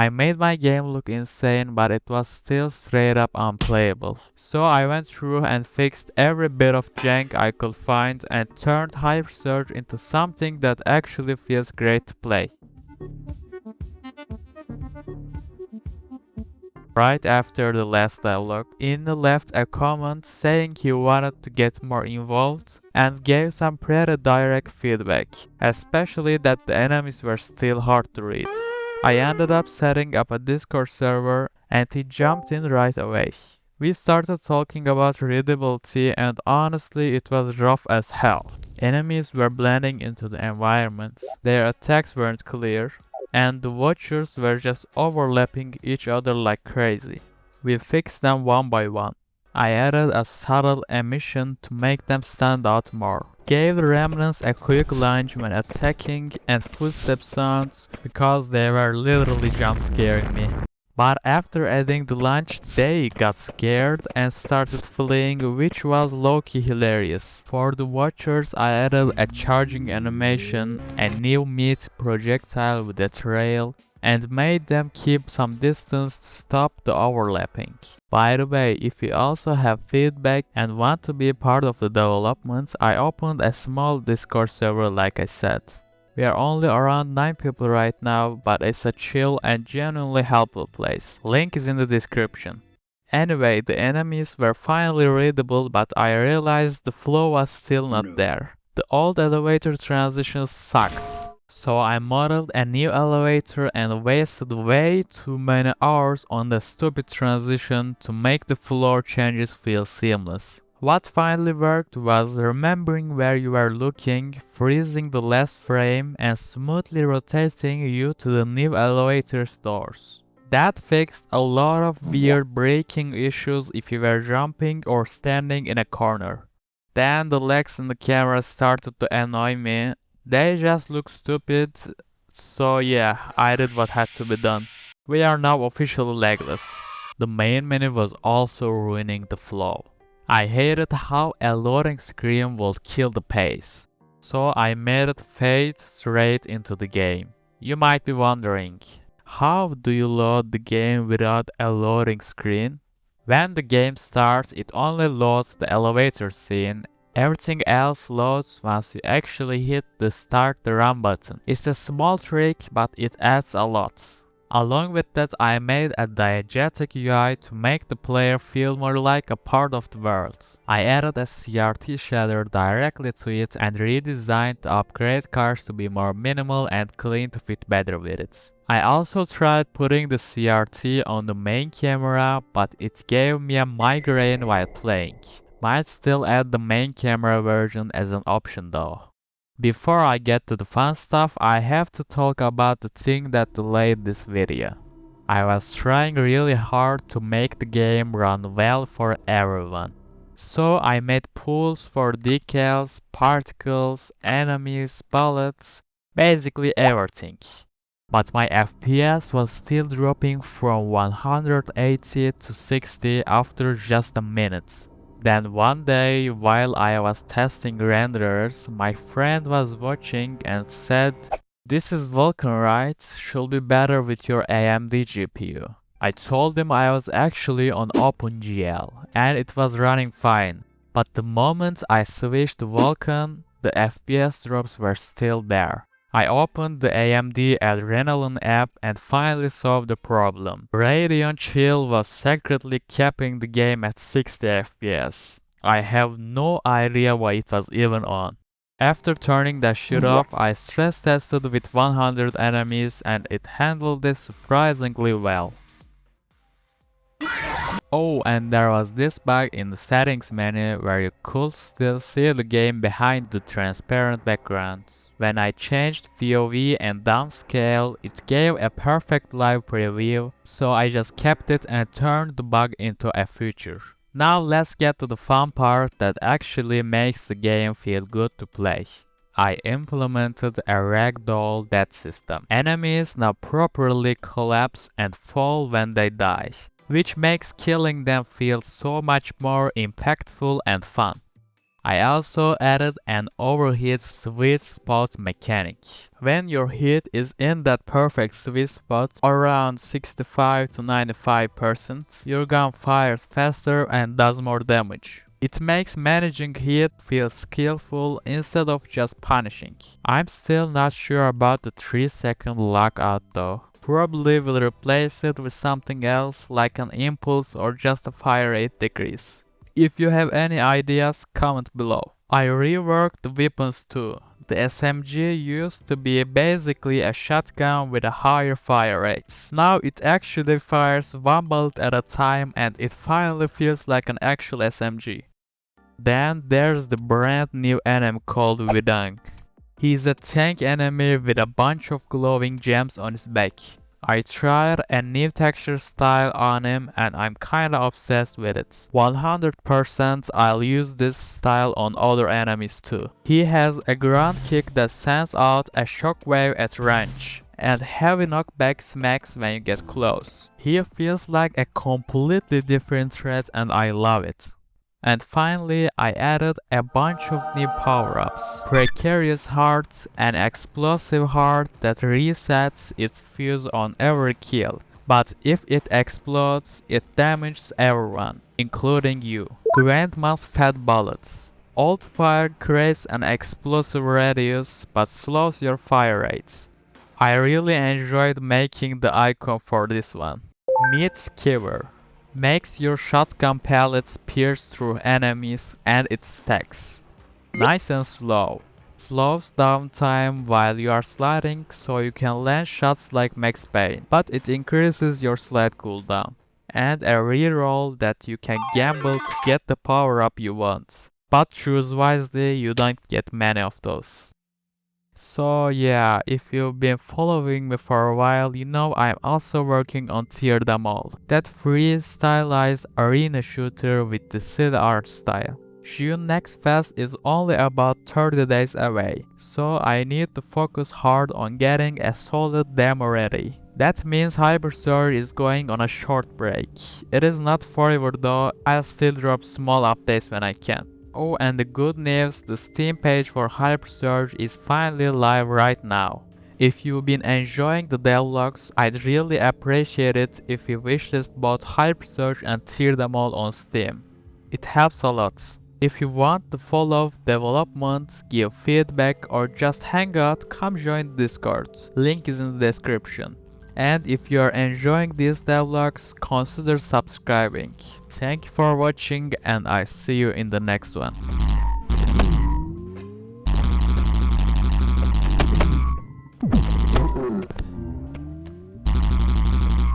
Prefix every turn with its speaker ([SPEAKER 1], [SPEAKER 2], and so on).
[SPEAKER 1] I made my game look insane, but it was still straight up unplayable. So I went through and fixed every bit of jank I could find and turned Hypersearch into something that actually feels great to play. Right after the last dialogue, Indy left a comment saying he wanted to get more involved and gave some pretty direct feedback, especially that the enemies were still hard to read. I ended up setting up a Discord server and he jumped in right away. We started talking about readability and honestly it was rough as hell. Enemies were blending into the environments, their attacks weren't clear, and the watchers were just overlapping each other like crazy. We fixed them one by one. I added a subtle emission to make them stand out more. Gave the remnants a quick lunge when attacking and footstep sounds because they were literally jump scaring me. But after adding the lunge, they got scared and started fleeing, which was low-key hilarious. For the watchers, I added a charging animation, a new meat projectile with a trail, and made them keep some distance to stop the overlapping. By the way, if you also have feedback and want to be part of the development, I opened a small Discord server like I said. We are only around 9 people right now, but it's a chill and genuinely helpful place. Link is in the description. Anyway, the enemies were finally readable, but I realized the flow was still not there. The old elevator transitions sucked. So I modeled a new elevator and wasted way too many hours on the stupid transition to make the floor changes feel seamless. What finally worked was remembering where you are looking, freezing the last frame, and smoothly rotating you to the new elevator's doors. That fixed a lot of weird braking issues if you were jumping or standing in a corner. Then the legs in the camera started to annoy me. They just look stupid, so yeah, I did what had to be done. We are now officially legless. The main menu was also ruining the flow. I hated how a loading screen would kill the pace, so I made it fade straight into the game. You might be wondering, how do you load the game without a loading screen? When the game starts, it only loads the elevator scene. Everything else loads once you actually hit the start the run button. It's a small trick, but it adds a lot. Along with that, I made a diegetic UI to make the player feel more like a part of the world. I added a CRT shader directly to it and redesigned the upgrade cars to be more minimal and clean to fit better with it. I also tried putting the CRT on the main camera, but it gave me a migraine while playing. Might still add the main camera version as an option though. Before I get to the fun stuff, I have to talk about the thing that delayed this video. I was trying really hard to make the game run well for everyone. So I made pools for decals, particles, enemies, bullets, basically everything. But my FPS was still dropping from 180 to 60 after just a minute. Then one day, while I was testing renderers, my friend was watching and said, "This is Vulkan, right? Should be better with your AMD GPU." I told him I was actually on OpenGL and it was running fine. But the moment I switched to Vulkan, the FPS drops were still there. I opened the AMD Adrenalin app and finally solved the problem. Radeon Chill was secretly capping the game at 60 FPS. I have no idea why it was even on. After turning that shit off, I stress tested with 100 enemies and it handled this surprisingly well. Oh, and there was this bug in the settings menu where you could still see the game behind the transparent backgrounds. When I changed FOV and downscale, it gave a perfect live preview, so I just kept it and turned the bug into a feature. Now let's get to the fun part that actually makes the game feel good to play. I implemented a ragdoll death system. Enemies now properly collapse and fall when they die, which makes killing them feel so much more impactful and fun. I also added an overheat sweet spot mechanic. When your heat is in that perfect sweet spot, around 65 to 95%, your gun fires faster and does more damage. It makes managing heat feel skillful instead of just punishing. I'm still not sure about the 3-second lockout though. Probably will replace it with something else like an impulse or just a fire rate decrease. If you have any ideas, comment below. I reworked the weapons too. The SMG used to be basically a shotgun with a higher fire rate. Now it actually fires one bullet at a time and it finally feels like an actual SMG. Then there's the brand new enemy called Jank. He's a tank enemy with a bunch of glowing gems on his back. I tried a new texture style on him and I'm kinda obsessed with it. 100% I'll use this style on other enemies too. He has a ground kick that sends out a shockwave at range, and heavy knockback smacks when you get close. He feels like a completely different threat and I love it. And finally, I added a bunch of new power-ups. Precarious Heart, an explosive heart that resets its fuse on every kill. But if it explodes, it damages everyone, including you. Grandma's Fat Bullets. Old Fire creates an explosive radius but slows your fire rates. I really enjoyed making the icon for this one. Meat Skewer. Makes your shotgun pellets pierce through enemies and it stacks. Nice and slow. Slows down time while you are sliding so you can land shots like Max Payne, but it increases your slide cooldown. And a reroll that you can gamble to get the power up you want. But choose wisely, you don't get many of those. So yeah, if you've been following me for a while, you know I'm also working on Tear Them All, that free stylized arena shooter with the Sid art style. June Next Fest is only about 30 days away, so I need to focus hard on getting a solid demo ready. That means Hypersurge is going on a short break. It is not forever though, I'll still drop small updates when I can. Oh, and the good news, the Steam page for Hypersurge is finally live right now. If you've been enjoying the devlogs, I'd really appreciate it if you wishlist both Hypersurge and Tear Them All on Steam. It helps a lot. If you want to follow development, give feedback or just hang out, come join the Discord. Link is in the description. And if you are enjoying these devlogs, consider subscribing. Thank you for watching and I see you in the next one.